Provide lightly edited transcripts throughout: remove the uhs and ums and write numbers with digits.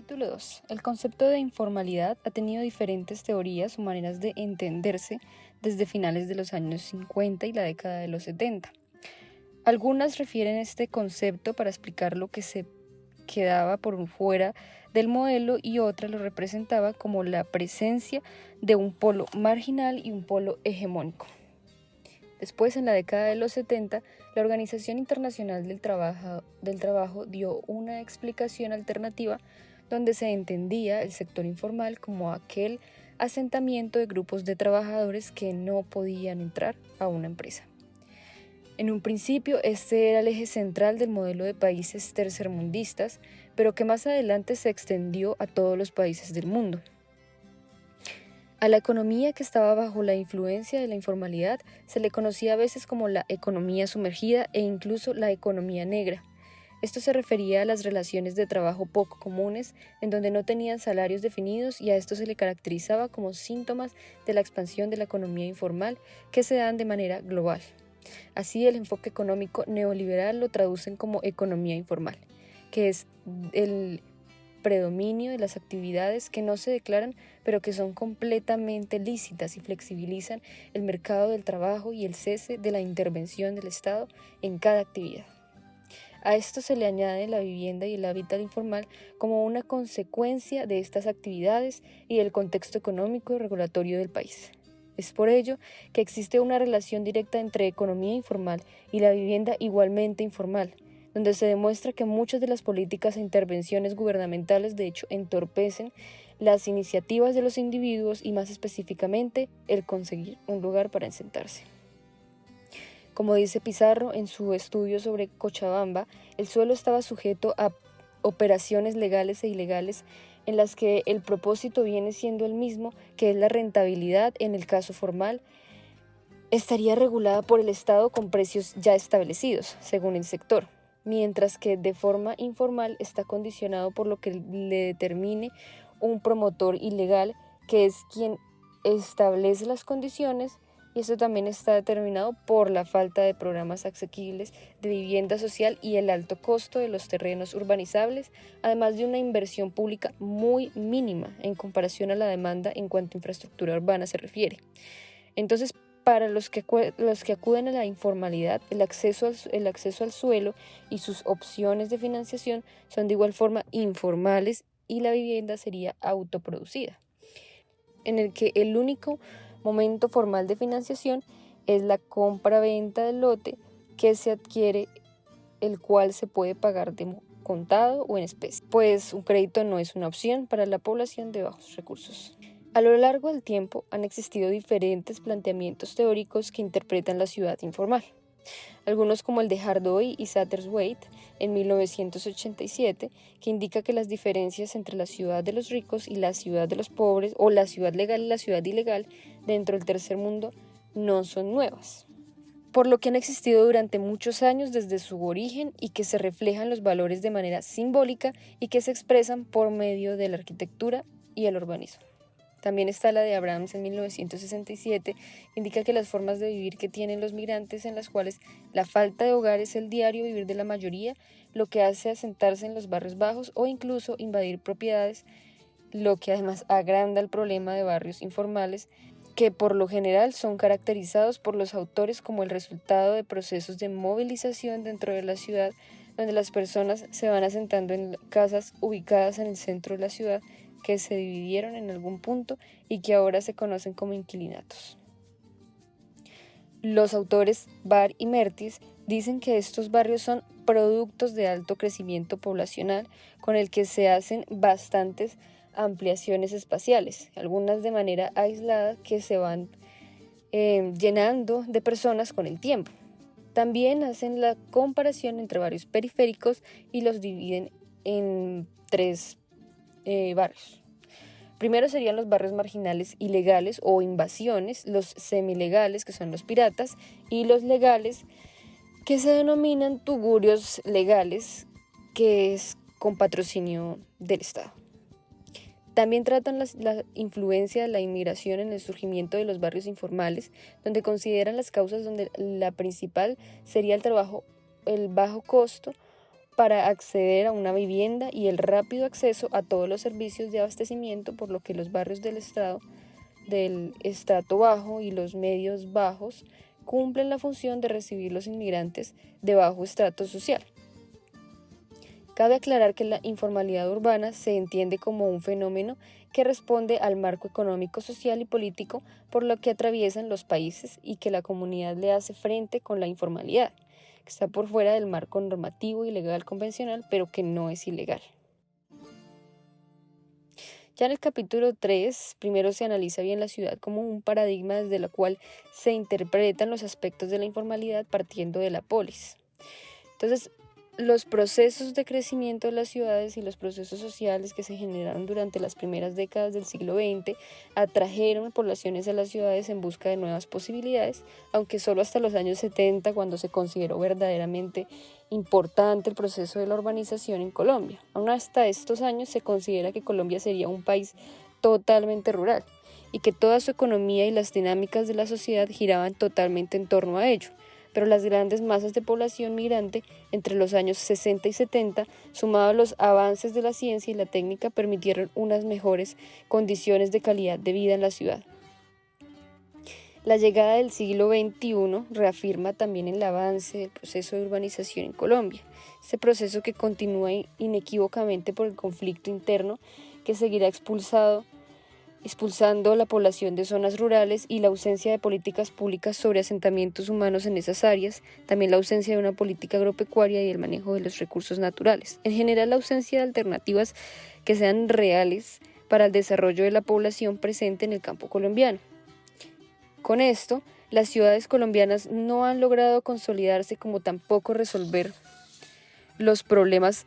Capítulo 2. El concepto de informalidad ha tenido diferentes teorías o maneras de entenderse desde finales de los años 50 y la década de los 70. Algunas refieren este concepto para explicar lo que se quedaba por fuera del modelo y otras lo representaba como la presencia de un polo marginal y un polo hegemónico. Después, en la década de los 70, la Organización Internacional del Trabajo dio una explicación alternativa donde se entendía el sector informal como aquel asentamiento de grupos de trabajadores que no podían entrar a una empresa. En un principio, este era el eje central del modelo de países tercermundistas, pero que más adelante se extendió a todos los países del mundo. A la economía que estaba bajo la influencia de la informalidad se le conocía a veces como la economía sumergida e incluso la economía negra. Esto se refería a las relaciones de trabajo poco comunes, en donde no tenían salarios definidos, y a esto se le caracterizaba como síntomas de la expansión de la economía informal que se dan de manera global. Así, el enfoque económico neoliberal lo traducen como economía informal, que es el predominio de las actividades que no se declaran pero que son completamente lícitas y flexibilizan el mercado del trabajo y el cese de la intervención del Estado en cada actividad. A esto se le añade la vivienda y el hábitat informal como una consecuencia de estas actividades y del contexto económico y regulatorio del país. Es por ello que existe una relación directa entre economía informal y la vivienda igualmente informal, donde se demuestra que muchas de las políticas e intervenciones gubernamentales de hecho entorpecen las iniciativas de los individuos y más específicamente el conseguir un lugar para sentarse. Como dice Pizarro en su estudio sobre Cochabamba, el suelo estaba sujeto a operaciones legales e ilegales en las que el propósito viene siendo el mismo, que es la rentabilidad. En el caso formal, estaría regulada por el Estado con precios ya establecidos, según el sector, mientras que de forma informal está condicionado por lo que le determine un promotor ilegal, que es quien establece las condiciones, y esto también está determinado por la falta de programas asequibles de vivienda social y el alto costo de los terrenos urbanizables, además de una inversión pública muy mínima en comparación a la demanda en cuanto a infraestructura urbana se refiere. Entonces, para los que acuden a la informalidad, el acceso al suelo y sus opciones de financiación son de igual forma informales, y la vivienda sería autoproducida, en el que el único momento formal de financiación es la compra-venta del lote que se adquiere, el cual se puede pagar de contado o en especie, pues un crédito no es una opción para la población de bajos recursos. A lo largo del tiempo han existido diferentes planteamientos teóricos que interpretan la ciudad informal. Algunos, como el de Hardoy y Satterthwaite en 1987, que indica que las diferencias entre la ciudad de los ricos y la ciudad de los pobres, o la ciudad legal y la ciudad ilegal dentro del tercer mundo, no son nuevas, por lo que han existido durante muchos años desde su origen y que se reflejan los valores de manera simbólica y que se expresan por medio de la arquitectura y el urbanismo. También está la de Abrams en 1967, que indica que las formas de vivir que tienen los migrantes, en las cuales la falta de hogar es el diario vivir de la mayoría, lo que hace asentarse en los barrios bajos o incluso invadir propiedades, lo que además agranda el problema de barrios informales, que por lo general son caracterizados por los autores como el resultado de procesos de movilización dentro de la ciudad, donde las personas se van asentando en casas ubicadas en el centro de la ciudad, que se dividieron en algún punto y que ahora se conocen como inquilinatos. Los autores Barr y Mertis dicen que estos barrios son productos de alto crecimiento poblacional, con el que se hacen bastantes ampliaciones espaciales, algunas de manera aislada, que se van llenando de personas con el tiempo. También hacen la comparación entre barrios periféricos y los dividen en tres barrios. Primero serían los barrios marginales ilegales o invasiones, los semilegales, que son los piratas, y los legales, que se denominan tugurios legales, que es con patrocinio del Estado. También tratan la influencia de la inmigración en el surgimiento de los barrios informales, donde consideran las causas, donde la principal sería el trabajo, el bajo costo para acceder a una vivienda y el rápido acceso a todos los servicios de abastecimiento, por lo que los barrios del estrato bajo y los medios bajos cumplen la función de recibir los inmigrantes de bajo estrato social. Cabe aclarar que la informalidad urbana se entiende como un fenómeno que responde al marco económico, social y político por lo que atraviesan los países y que la comunidad le hace frente con la informalidad, que está por fuera del marco normativo y legal convencional, pero que no es ilegal. Ya en el capítulo 3, primero se analiza bien la ciudad como un paradigma desde el cual se interpretan los aspectos de la informalidad partiendo de la polis. Entonces, los procesos de crecimiento de las ciudades y los procesos sociales que se generaron durante las primeras décadas del siglo XX atrajeron poblaciones a las ciudades en busca de nuevas posibilidades, aunque solo hasta los años 70, cuando se consideró verdaderamente importante el proceso de la urbanización en Colombia. Aún hasta estos años se considera que Colombia sería un país totalmente rural y que toda su economía y las dinámicas de la sociedad giraban totalmente en torno a ello. Pero las grandes masas de población migrante entre los años 60 y 70, sumado a los avances de la ciencia y la técnica, permitieron unas mejores condiciones de calidad de vida en la ciudad. La llegada del siglo XXI reafirma también el avance del proceso de urbanización en Colombia, ese proceso que continúa inequívocamente por el conflicto interno que seguirá expulsando la población de zonas rurales y la ausencia de políticas públicas sobre asentamientos humanos en esas áreas, también la ausencia de una política agropecuaria y el manejo de los recursos naturales. En general, la ausencia de alternativas que sean reales para el desarrollo de la población presente en el campo colombiano. Con esto, las ciudades colombianas no han logrado consolidarse como tampoco resolver los problemas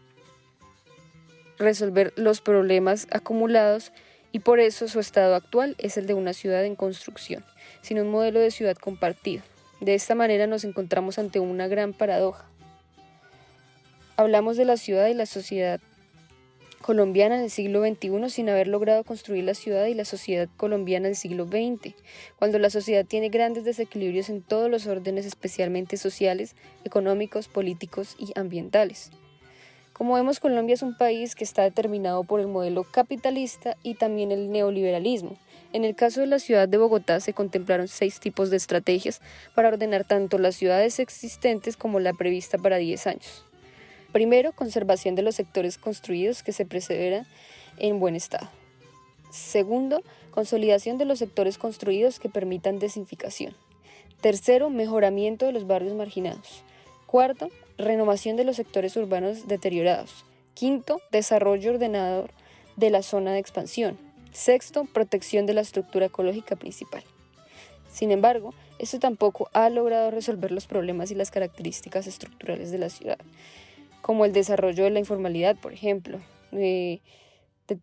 acumulados, y por eso su estado actual es el de una ciudad en construcción, sin un modelo de ciudad compartido. De esta manera nos encontramos ante una gran paradoja. Hablamos de la ciudad y la sociedad colombiana del siglo XXI sin haber logrado construir la ciudad y la sociedad colombiana del siglo XX, cuando la sociedad tiene grandes desequilibrios en todos los órdenes, especialmente sociales, económicos, políticos y ambientales. Como vemos, Colombia es un país que está determinado por el modelo capitalista y también el neoliberalismo. En el caso de la ciudad de Bogotá se contemplaron 6 tipos de estrategias para ordenar tanto las ciudades existentes como la prevista para 10 años. Primero, conservación de los sectores construidos que se preserven en buen estado. Segundo, consolidación de los sectores construidos que permitan densificación. Tercero, mejoramiento de los barrios marginados. Cuarto, renovación de los sectores urbanos deteriorados. Quinto, desarrollo ordenador de la zona de expansión. Sexto, protección de la estructura ecológica principal. Sin embargo, esto tampoco ha logrado resolver los problemas y las características estructurales de la ciudad, como el desarrollo de la informalidad, por ejemplo, de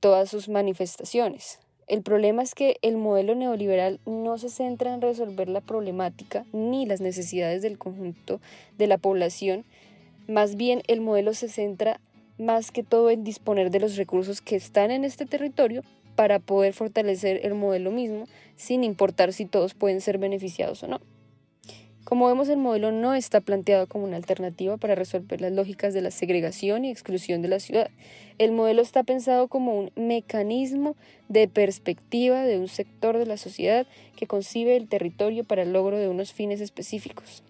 todas sus manifestaciones. El problema es que el modelo neoliberal no se centra en resolver la problemática ni las necesidades del conjunto de la población. Más bien, el modelo se centra más que todo en disponer de los recursos que están en este territorio para poder fortalecer el modelo mismo, sin importar si todos pueden ser beneficiados o no. Como vemos, el modelo no está planteado como una alternativa para resolver las lógicas de la segregación y exclusión de la ciudad. El modelo está pensado como un mecanismo de perspectiva de un sector de la sociedad que concibe el territorio para el logro de unos fines específicos.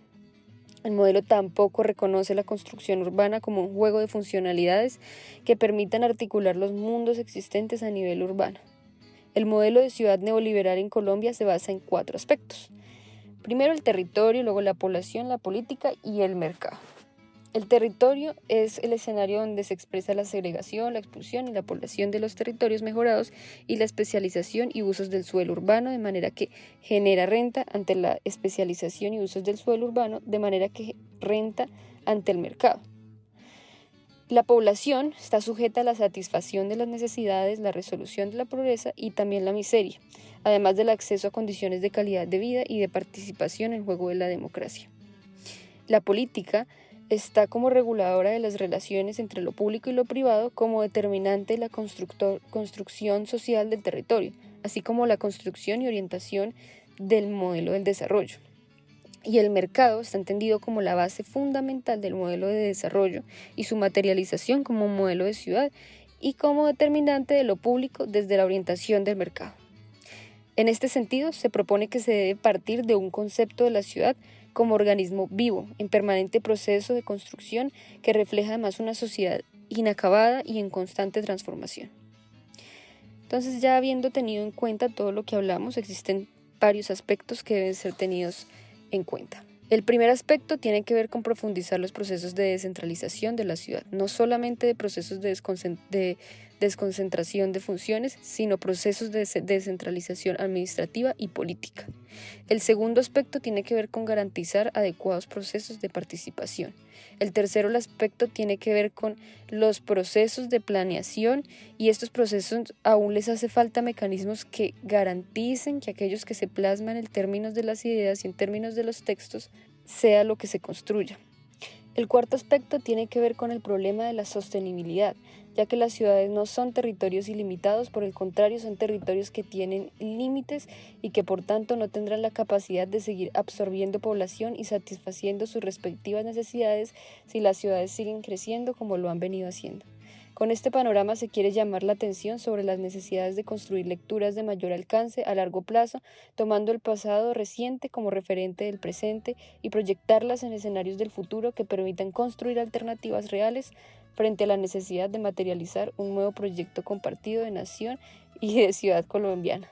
El modelo tampoco reconoce la construcción urbana como un juego de funcionalidades que permitan articular los mundos existentes a nivel urbano. El modelo de ciudad neoliberal en Colombia se basa en 4 aspectos. Primero, el territorio, luego la población, la política y el mercado. El territorio es el escenario donde se expresa la segregación, la expulsión y la población de los territorios mejorados y la especialización y usos del suelo urbano, de manera que genera renta ante la especialización y usos del suelo urbano, de manera que renta ante el mercado. La población está sujeta a la satisfacción de las necesidades, la resolución de la pobreza y también la miseria, además del acceso a condiciones de calidad de vida y de participación en el juego de la democracia. La política está como reguladora de las relaciones entre lo público y lo privado, como determinante de la construcción social del territorio, así como la construcción y orientación del modelo del desarrollo. Y el mercado está entendido como la base fundamental del modelo de desarrollo y su materialización como un modelo de ciudad y como determinante de lo público desde la orientación del mercado. En este sentido, se propone que se debe partir de un concepto de la ciudad como organismo vivo, en permanente proceso de construcción que refleja además una sociedad inacabada y en constante transformación. Entonces, ya habiendo tenido en cuenta todo lo que hablamos, existen varios aspectos que deben ser tenidos en cuenta. El primer aspecto tiene que ver con profundizar los procesos de descentralización de la ciudad, no solamente de procesos de desconcentración de funciones, sino procesos de descentralización administrativa y política. El segundo aspecto tiene que ver con garantizar adecuados procesos de participación. El tercero, el aspecto tiene que ver con los procesos de planeación, y estos procesos aún les hace falta mecanismos que garanticen que aquellos que se plasman en términos de las ideas y en términos de los textos sea lo que se construya. El cuarto aspecto tiene que ver con el problema de la sostenibilidad, ya que las ciudades no son territorios ilimitados, por el contrario son territorios que tienen límites y que por tanto no tendrán la capacidad de seguir absorbiendo población y satisfaciendo sus respectivas necesidades si las ciudades siguen creciendo como lo han venido haciendo. Con este panorama se quiere llamar la atención sobre las necesidades de construir lecturas de mayor alcance a largo plazo, tomando el pasado reciente como referente del presente y proyectarlas en escenarios del futuro que permitan construir alternativas reales frente a la necesidad de materializar un nuevo proyecto compartido de nación y de ciudad colombiana.